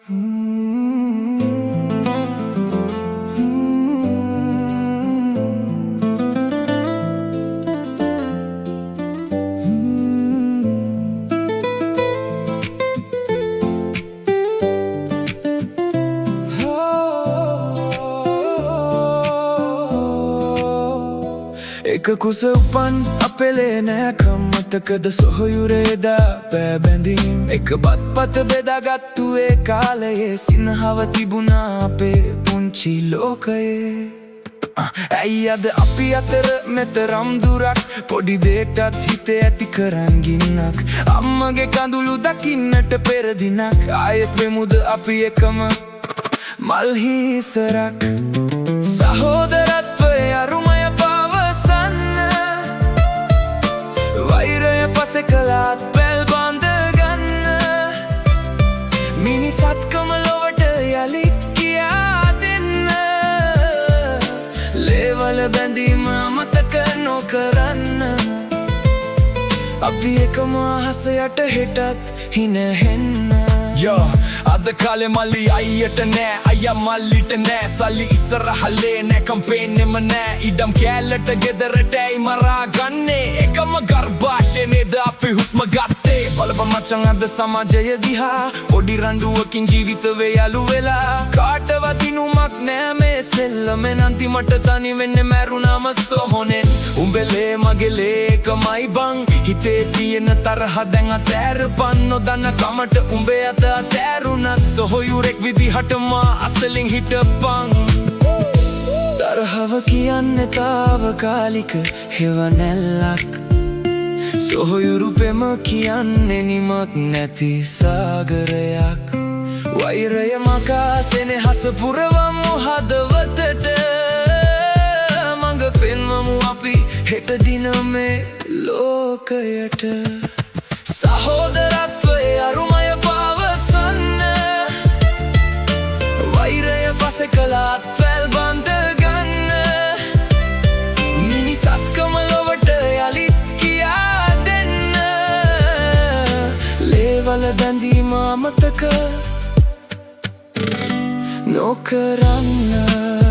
එක කුස උපන් අපෙලේ නෑකම් මතකද සොහොයුරේදා පෑබැඳීම් එක බත්පත බෙදාගත්තු ඒ කාලයේ සිනහව තිබුණා අපේ පුංචි ලෝකයේ ඇයි අද අපි අතර මෙතරම් දුරක් පොඩි දේටත් හිතේ ඇති කරන් ගින්නක් අම්මගේ කඳුළු දකින්නට පෙර දිනක් ආයෙත් වෙමුද අපි එකම මල්හිසරක් සහෝදරත්වයේ අරුමය කලාත් පැල් බඳ ගන්න මිනිසත්කම ලොවට යළිත් කියා දෙන්න ලේවල බැඳීම අමතක නොකරන්න අපි එකම අහස යට හෙටත් හිනහෙන්න අද කාලේ මල්ලි අයියට නෑ අයියා මල්ලිට නෑ සල්ලි ඉස්සරහලේ නෑ කම්පේන්නෙම නෑ ඉඩම් කෑල්ලට ගෙදරට ඇයි මරා ගන්නේ එකම ගර්භාෂේ නේද අපි හුස්ම ගත්තේ බලපන් මචං අද සමාජය දිහා පොඩි රණ්ඩුවකින් ජීවිත වේ යලු වෙලා කාටවත් දිනුමක් නෑ මේ සෙල්ලමෙන් අන්තිමට තනි වෙන්නේ මැරුණාම සොහොනෙන් උඹලේ මගේලේ එකමයි බං හිතේ තියෙන තරහ දැන් අතෑරපන් නොදන්න කමට උඹේ අත අතෑරුණත් සොහොයුරෙක් විදිහටම අසලින් හිටපන් තරහව කියන්නේ තාවකාලික හෙවණැල්ලක් සොහොයුරු පෙම කියන්නේ නිමක් නැති සාගරයක් වෛරය මකා සෙනෙහස පුරවමු හදවතට මඟ පෙන්වමු අපි හෙට දින මේ ලෝකයට සහෝදරත්වයේ අරුමය පවසන්න වෛරය පසෙ කළාත් පැල් බඳ ගන්න මිනිසත්කම ලොවට යළිත් කියා දෙන්න ලේවල බැඳීම අමතක නොකරන්න